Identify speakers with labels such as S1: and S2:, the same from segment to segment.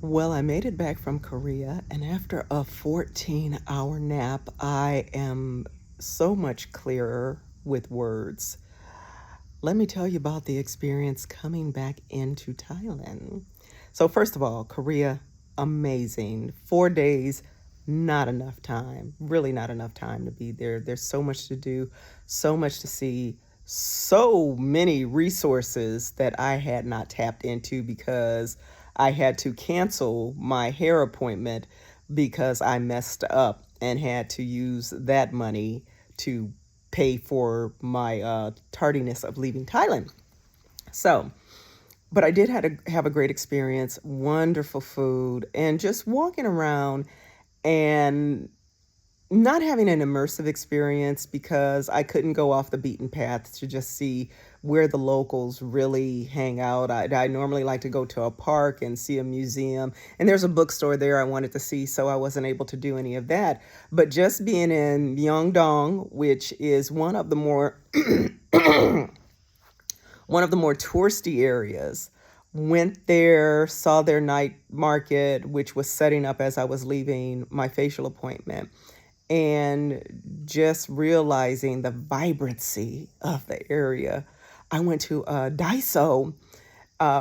S1: Well, I made it back from Korea, and after a 14-hour nap, I am so much clearer with words. Let me tell you about the experience coming back into Thailand. So, first of all, Korea, amazing. 4 days, not enough time, really not enough time to be there. There's so much to do, so much to see, so many resources that I had not tapped into because I had to cancel my hair appointment because I messed up and had to use that money to pay for my tardiness of leaving Thailand. So, but I did have a great experience, wonderful food, and just walking around and not having an immersive experience because I couldn't go off the beaten path to just see where the locals really hang out. I normally like to go to a park and see a museum, and there's a bookstore there I wanted to see, so I wasn't able to do any of that. But just being in Myeongdong, which is one of the more touristy areas, went there, saw their night market, which was setting up as I was leaving my facial appointment, and just realizing the vibrancy of the area. I went to a Daiso,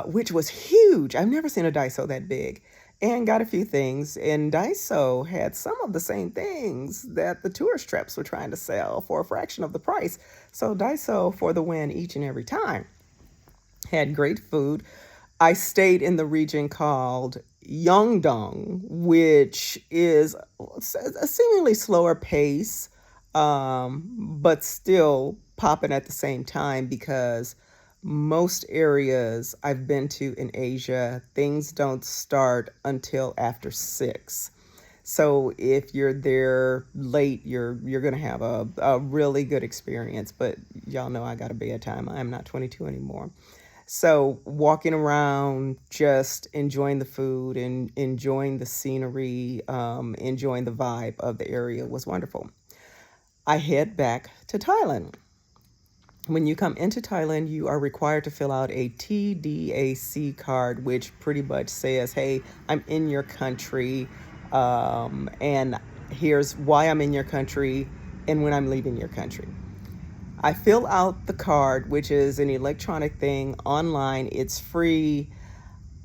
S1: which was huge. I've never seen a Daiso that big. And got a few things. And Daiso had some of the same things that the tourist traps were trying to sell for a fraction of the price. So Daiso for the win each and every time. Had great food. I stayed in the region called Yeongdong, which is a seemingly slower pace, but still popping at the same time because most areas I've been to in Asia, things don't start until after 6. So if you're there late, you're gonna have a really good experience. But y'all know I got a bedtime. I'm not 22 anymore. So walking around, just enjoying the food and enjoying the scenery, enjoying the vibe of the area was wonderful. I head back to Thailand. When you come into Thailand, you are required to fill out a TDAC card, which pretty much says, hey, I'm in your country, and here's why I'm in your country and when I'm leaving your country. I fill out the card, which is an electronic thing online. It's free.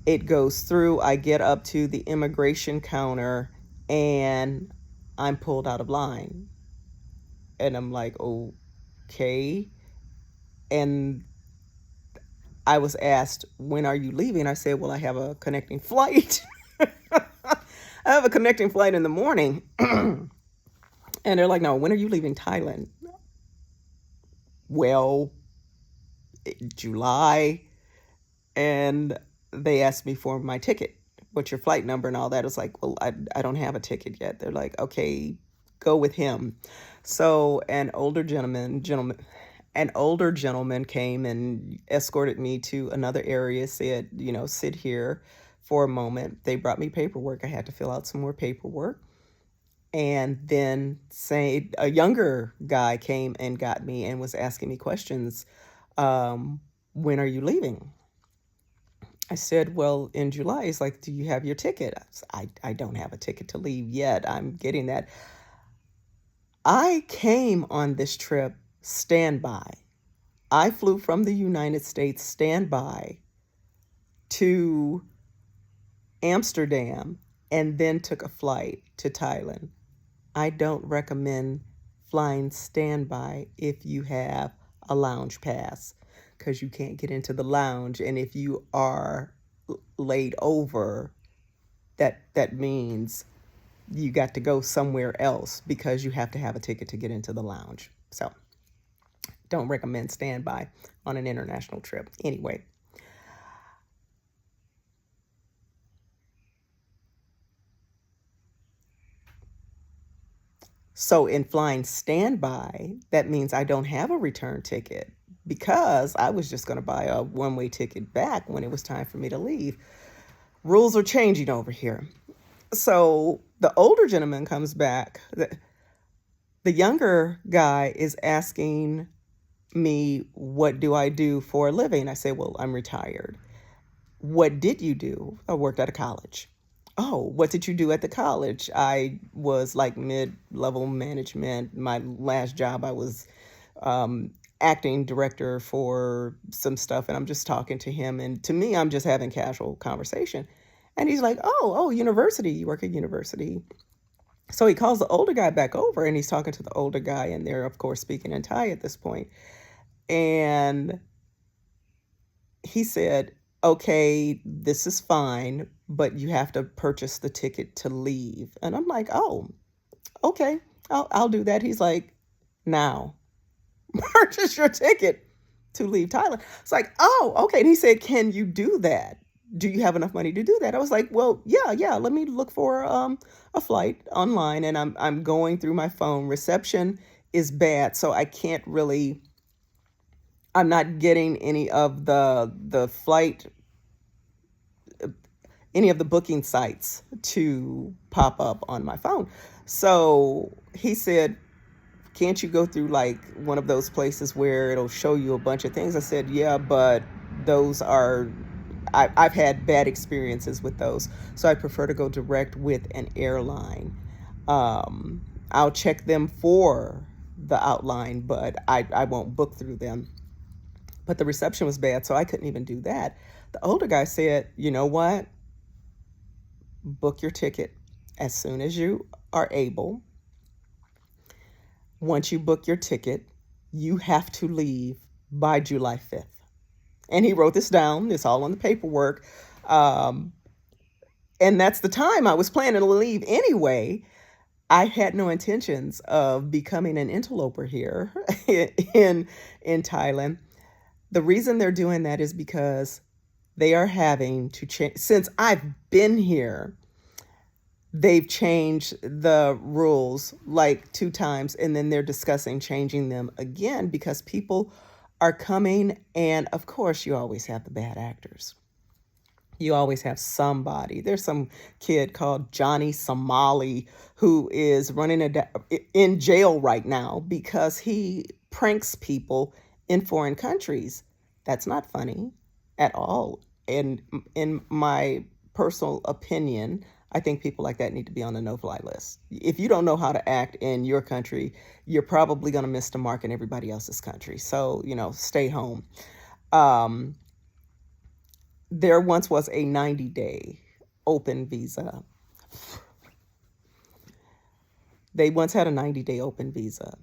S1: It goes through. I get up to the immigration counter and I'm pulled out of line. And I'm like, okay. And I was asked, when are you leaving? I said, well, I have a connecting flight. I have a connecting flight in the morning. And they're like, no, when are you leaving Thailand? Well, July. And they asked me for my ticket. What's your flight number and all that? It's like, well, I don't have a ticket yet. They're like, okay, go with him. So an older gentleman came and escorted me to another area, said, sit here for a moment. They brought me paperwork. I had to fill out some more paperwork. And then say a younger guy came and got me and was asking me questions. When are you leaving? I said, well, in July. He's like, do you have your ticket? I don't have a ticket to leave yet. I'm getting that. I came on this trip standby. I flew from the United States standby to Amsterdam and then took a flight to Thailand. I don't recommend flying standby if you have a lounge pass because you can't get into the lounge. And if you are laid over, that means you got to go somewhere else because you have to have a ticket to get into the lounge. So don't recommend standby on an international trip. Anyway, so in flying standby, that means I don't have a return ticket because I was just going to buy a one-way ticket back when it was time for me to leave. Rules are changing over here. So the older gentleman comes back. The younger guy is asking me, what do I do for a living? I say, well, I'm retired. What did you do? I worked at a college. Oh, what did you do at the college? I was like mid-level management. My last job, I was acting director for some stuff, and I'm just talking to him. And to me, I'm just having casual conversation. And he's like, oh, university. You work at university. So he calls the older guy back over, and he's talking to the older guy, and they're, of course, speaking in Thai at this point. And he said, okay, this is fine, but you have to purchase the ticket to leave. And I'm like, oh, okay, I'll do that. He's like, now purchase your ticket to leave Thailand. It's like, oh, okay. And he said, can you do that? Do you have enough money to do that? I was like, well, yeah. Let me look for a flight online, and I'm going through my phone. Reception is bad, so I can't really. I'm not getting the flight, any of the booking sites to pop up on my phone. So he said, can't you go through like one of those places where it'll show you a bunch of things? I said, yeah, but those are, I've had bad experiences with those. So I prefer to go direct with an airline. I'll check them for the outline, but I won't book through them. But the reception was bad, so I couldn't even do that. The older guy said, you know what? Book your ticket as soon as you are able. Once you book your ticket, you have to leave by July 5th. And he wrote this down. It's all on the paperwork. Um, and that's the time I was planning to leave anyway. I had no intentions of becoming an interloper here in Thailand. The reason they're doing that is because they are having to change. Since I've been here, they've changed the rules like 2 times, and then they're discussing changing them again because people are coming. And of course, you always have the bad actors. You always have somebody. There's some kid called Johnny Somali who is in jail right now because he pranks people in foreign countries. That's not funny at all. And in my personal opinion, I think people like that need to be on the no-fly list. If you don't know how to act in your country, you're probably going to miss the mark in everybody else's country. So, stay home. Um, there once was a 90-day open visa. They once had a 90-day open visa.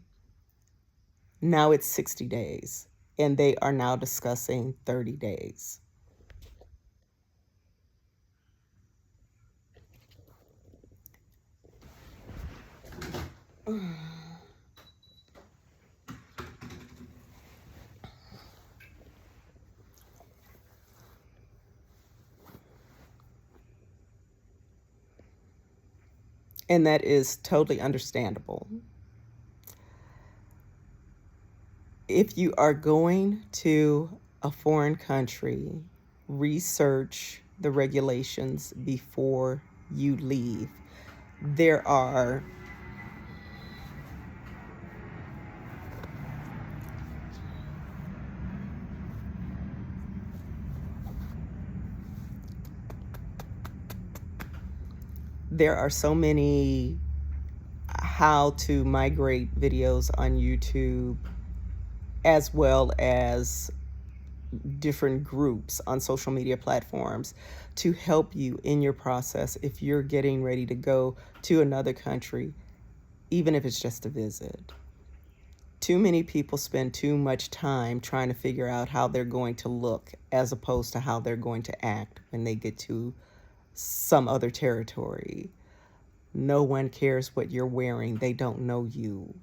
S1: Now it's 60 days, and they are now discussing 30 days. And that is totally understandable. If you are going to a foreign country, research the regulations before you leave. There are so many how to migrate videos on YouTube, as well as different groups on social media platforms to help you in your process if you're getting ready to go to another country, even if it's just a visit. Too many people spend too much time trying to figure out how they're going to look as opposed to how they're going to act when they get to some other territory. No one cares what you're wearing. They don't know you.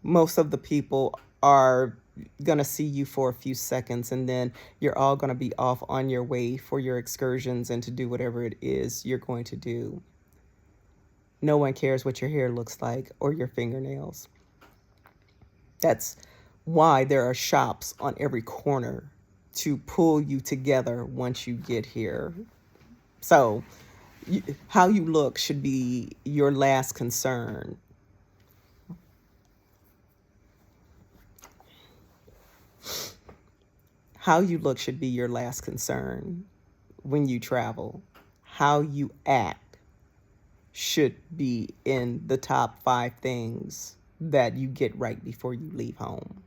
S1: Most of the people are going to see you for a few seconds, and then you're all going to be off on your way for your excursions and to do whatever it is you're going to do. No one cares what your hair looks like or your fingernails. That's why there are shops on every corner to pull you together once you get here. So, how you look should be your last concern. How you look should be your last concern when you travel. how you act should be in the top 5 things that you get right before you leave home.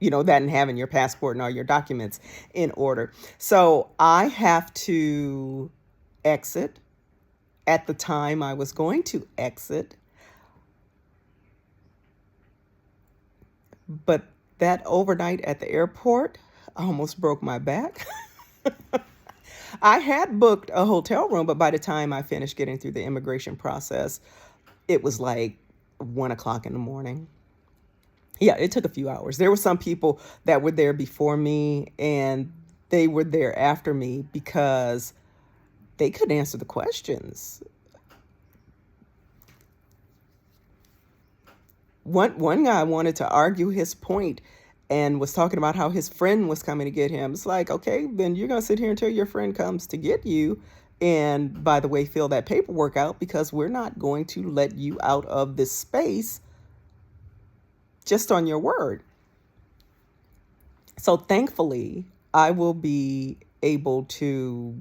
S1: That and having your passport and all your documents in order. So I have to exit at the time I was going to exit. But that overnight at the airport almost broke my back. I had booked a hotel room, but by the time I finished getting through the immigration process, it was like 1 o'clock in the morning. Yeah, it took a few hours. There were some people that were there before me, and they were there after me because they couldn't answer the questions. One guy wanted to argue his point and was talking about how his friend was coming to get him. It's like, okay, then you're going to sit here until your friend comes to get you. And by the way, fill that paperwork out, because we're not going to let you out of this space just on your word. So thankfully, I will be able to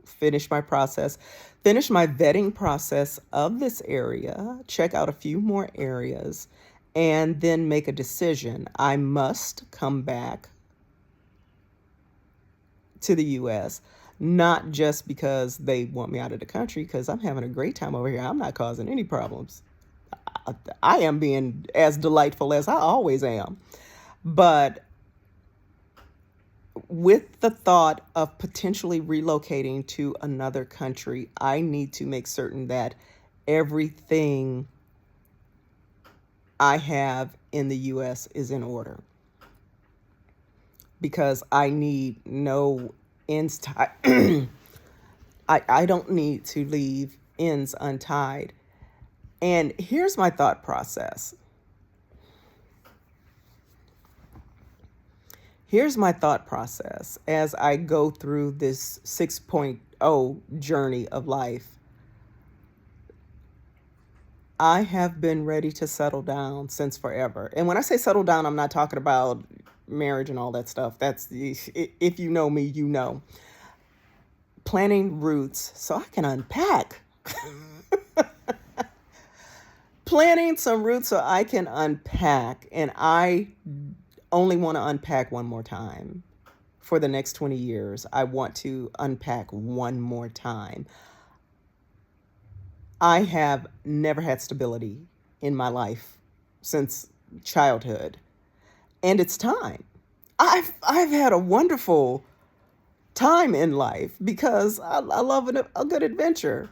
S1: finish my vetting process of this area, check out a few more areas, and then make a decision. I must come back to the U.S., not just because they want me out of the country, because I'm having a great time over here. I'm not causing any problems. I am being as delightful as I always am. But with the thought of potentially relocating to another country, I need to make certain that everything I have in the U.S. is in order, because I need no ends tied. I don't need to leave ends untied. And here's my thought process. Here's my thought process as I go through this 6.0 journey of life. I have been ready to settle down since forever. And when I say settle down, I'm not talking about marriage and all that stuff. That's, if you know me, you know. Planting roots so I can unpack. Planting some roots so I can unpack. And I only want to unpack one more time. For the next 20 years, I want to unpack one more time. I have never had stability in my life since childhood, and it's time. I've had a wonderful time in life because I love a good adventure,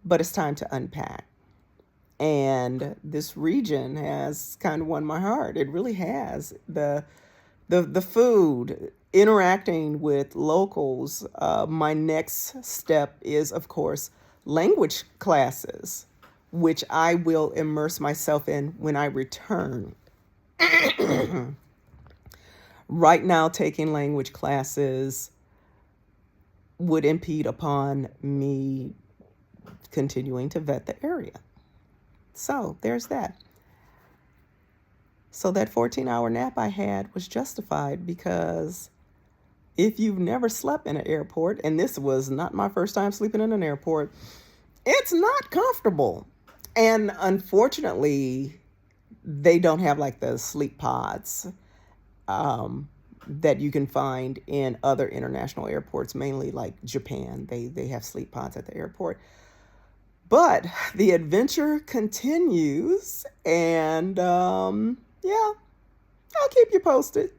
S1: but it's time to unpack. And this region has kind of won my heart. It really has. The food, interacting with locals. My next step is, of course, language classes, which I will immerse myself in when I return. Right now, taking language classes would impede upon me continuing to vet the area. So there's that. So that 14-hour nap I had was justified, because if you've never slept in an airport, and this was not my first time sleeping in an airport, it's not comfortable. And unfortunately, they don't have like the sleep pods that you can find in other international airports, mainly like Japan. They have sleep pods at the airport. But the adventure continues, and yeah, I'll keep you posted.